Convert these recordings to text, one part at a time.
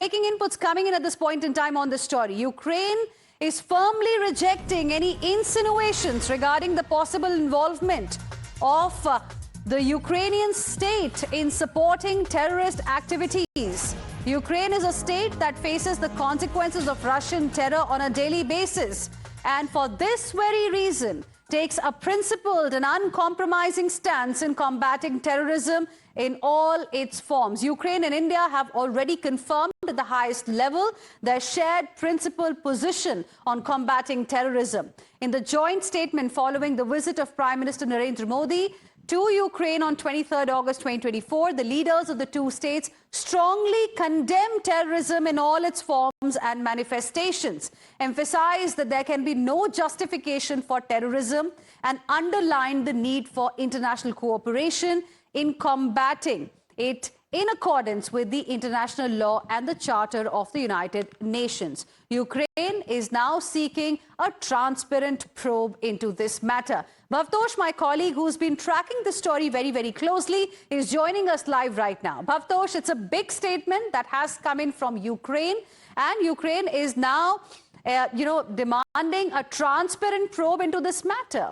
Breaking inputs coming in at this point in time on this story. Ukraine is firmly rejecting any insinuations regarding the possible involvement of the Ukrainian state in supporting terrorist activities. Ukraine is a state that faces the consequences of Russian terror on a daily basis, and for this very reason takes a principled and uncompromising stance in combating terrorism in all its forms. Ukraine and India have already confirmed at the highest level their shared principled position on combating terrorism. In the joint statement following the visit of Prime Minister Narendra Modi to Ukraine on 23rd August 2024, the leaders of the two states strongly condemn terrorism in all its forms and manifestations, emphasized that there can be no justification for terrorism, and underlined the need for international cooperation in combating it in accordance with the international law and the Charter of the United Nations. Ukraine is now seeking a transparent probe into this matter. Bhavtosh, my colleague who's been tracking the story very, very closely, is joining us live right now. Bhavtosh, it's a big statement that has come in from Ukraine, and Ukraine is now, demanding a transparent probe into this matter.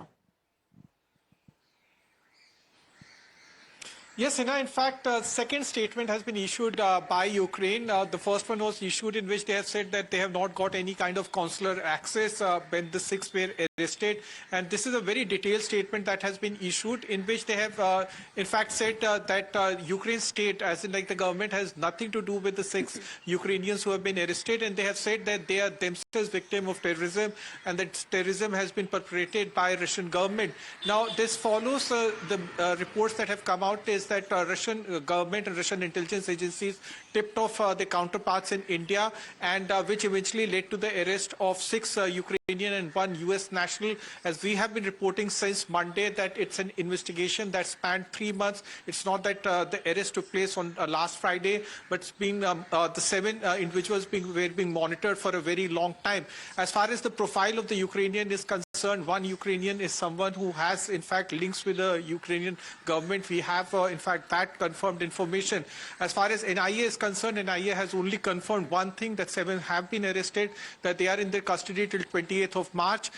Yes, Hina, in fact, a second statement has been issued by Ukraine. The first one was issued in which they have said that they have not got any kind of consular access when the six were arrested. And this is a very detailed statement that has been issued in which they have, in fact, said that Ukraine state, as in like the government, has nothing to do with the six Ukrainians who have been arrested. And they have said that they are themselves victims of terrorism and that terrorism has been perpetrated by Russian government. Now, this follows the reports that have come out is that Russian government and Russian intelligence agencies tipped off their counterparts in India, and which eventually led to the arrest of 6 Ukrainian and 1 US national. As we have been reporting since Monday that it's an investigation that spanned 3 months. It's not that the arrest took place on last Friday, but it's been the 7 individuals were being monitored for a very long time. As far as the profile of the Ukrainian is concerned, one Ukrainian is someone who has in fact links with the Ukrainian government. We have in fact that confirmed information. As far as NIA is concerned, NIA has only confirmed one thing, that 7 have been arrested, that they are in their custody till 28th of March.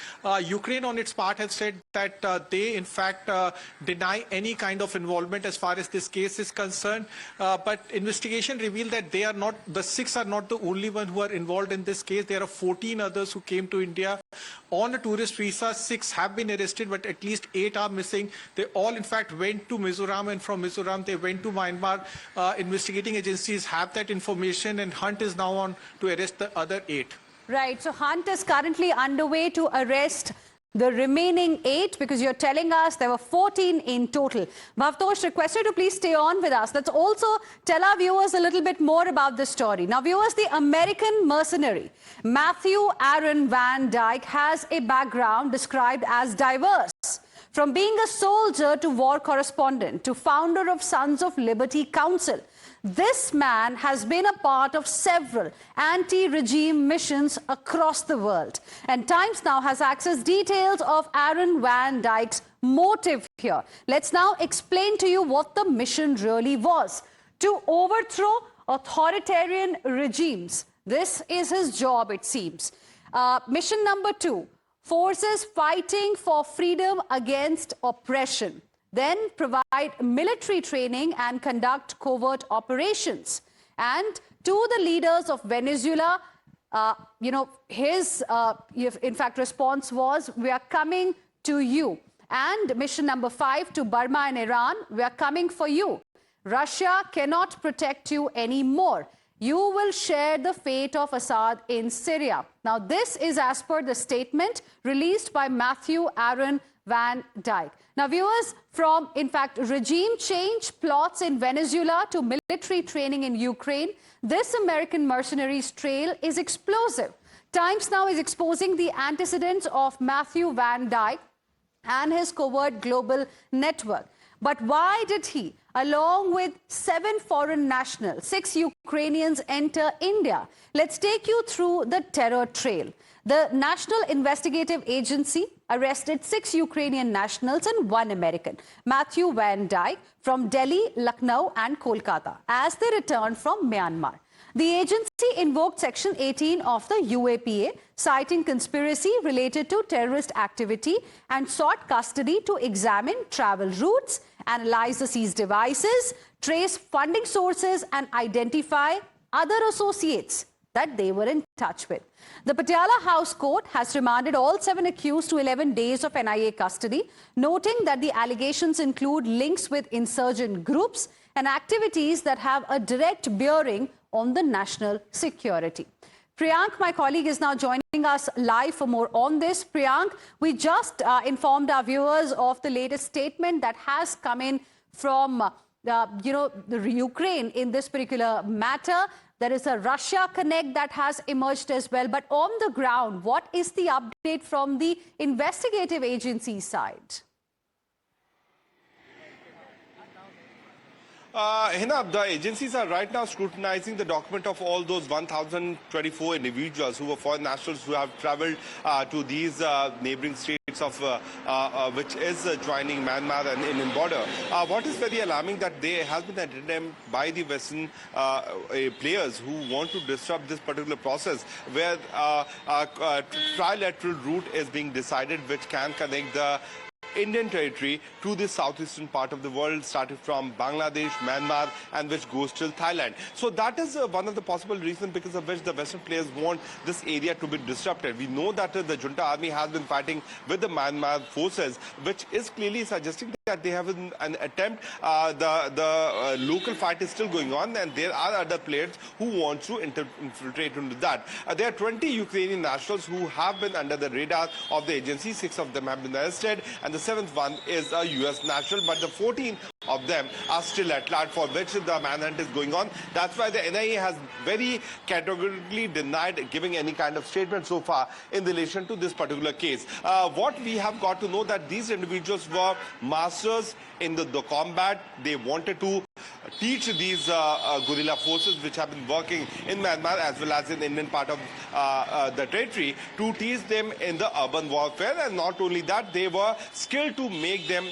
Ukraine on its part has said that they in fact deny any kind of involvement as far as this case is concerned. But investigation revealed that they are not, the 6 are not the only one who are involved in this case. There are 14 others who came to India on a tourist visa. 6 have been arrested, but at least 8 are missing. They all in fact went to Mizoram, and from Mizoram they went to Myanmar. Investigating agencies have that information, and hunt is now on to arrest the other 8. Right, so hunt is currently underway to arrest the remaining 8, because you're telling us there were 14 in total. Bhavtosh, request you to please stay on with us. Let's also tell our viewers a little bit more about this story. Now, viewers, the American mercenary Matthew Aaron Van Dyke has a background described as diverse. From being a soldier to war correspondent to founder of Sons of Liberty Council, this man has been a part of several anti-regime missions across the world. And Times now has accessed details of Aaron Van Dyke's motive here. Let's now explain to you what the mission really was: to overthrow authoritarian regimes. This is his job, it seems. Mission number 2. Forces fighting for freedom against oppression. Then provide military training and conduct covert operations. And to the leaders of Venezuela, his in fact response was, "We are coming to you." And mission number 5 to Burma and Iran, "We are coming for you. Russia cannot protect you anymore. You will share the fate of Assad in Syria." Now, this is as per the statement released by Matthew Aaron Van Dyke. Now, viewers, from, in fact, regime change plots in Venezuela to military training in Ukraine, this American mercenary's trail is explosive. Times now is exposing the antecedents of Matthew Van Dyke and his covert global network. But why did he, along with 7 foreign nationals, 6 Ukrainians, enter India? Let's take you through the terror trail. The National Investigative Agency arrested 6 Ukrainian nationals and 1 American, Matthew Van Dyke, from Delhi, Lucknow and Kolkata as they returned from Myanmar. The agency invoked Section 18 of the UAPA, citing conspiracy related to terrorist activity, and sought custody to examine travel routes, analyze the seized devices, trace funding sources, and identify other associates that they were in touch with. The Patiala House Court has remanded all 7 accused to 11 days of NIA custody, noting that the allegations include links with insurgent groups and activities that have a direct bearing on the national security. Priyank, my colleague, is now joining us live for more on this. Priyank, we just informed our viewers of the latest statement that has come in from the Ukraine in this particular matter. There is a Russia connect that has emerged as well. But on the ground, what is the update from the investigative agency side? Hina, the agencies are right now scrutinizing the document of all those 1,024 individuals who were foreign nationals who have traveled to these neighboring states of which is joining Myanmar and Indian border. What is very alarming that there has been an attempt by the Western players who want to disrupt this particular process, where a trilateral route is being decided which can connect the Indian territory to the southeastern part of the world, starting from Bangladesh, Myanmar, and which goes till Thailand. So that is one of the possible reasons because of which the Western players want this area to be disrupted. We know that the junta army has been fighting with the Myanmar forces, which is clearly suggesting that they have an attempt. The local fight is still going on, and there are other players who want to infiltrate into that. There are 20 Ukrainian nationals who have been under the radar of the agency. 6 of them have been arrested, and the 7th one is a U.S. national, but the 14 of them are still at large, for which the manhunt is going on. That's why the NIA has very categorically denied giving any kind of statement so far in relation to this particular case. What we have got to know that these individuals were masters in the combat. They wanted to teach these guerrilla forces which have been working in Myanmar as well as in the Indian part of the territory to teach them in the urban warfare. And not only that, they were skilled to make them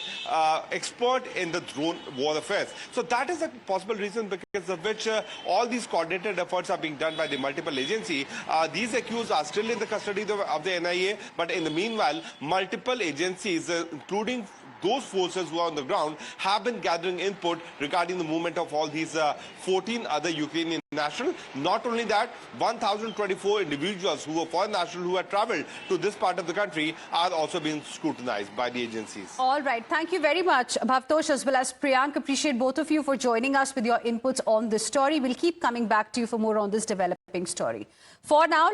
expert in the drone war affairs. So that is a possible reason because of which all these coordinated efforts are being done by the multiple agencies. These accused are still in the custody of the NIA, but in the meanwhile, multiple agencies, including those forces who are on the ground, have been gathering input regarding the movement of all these 14 other Ukrainian nationals. Not only that, 1,024 individuals who were foreign nationals who had traveled to this part of the country are also being scrutinized by the agencies. All right. Thank you very much, Bhavtosh as well as Priyank. Appreciate both of you for joining us with your inputs on this story. We'll keep coming back to you for more on this developing story. For now,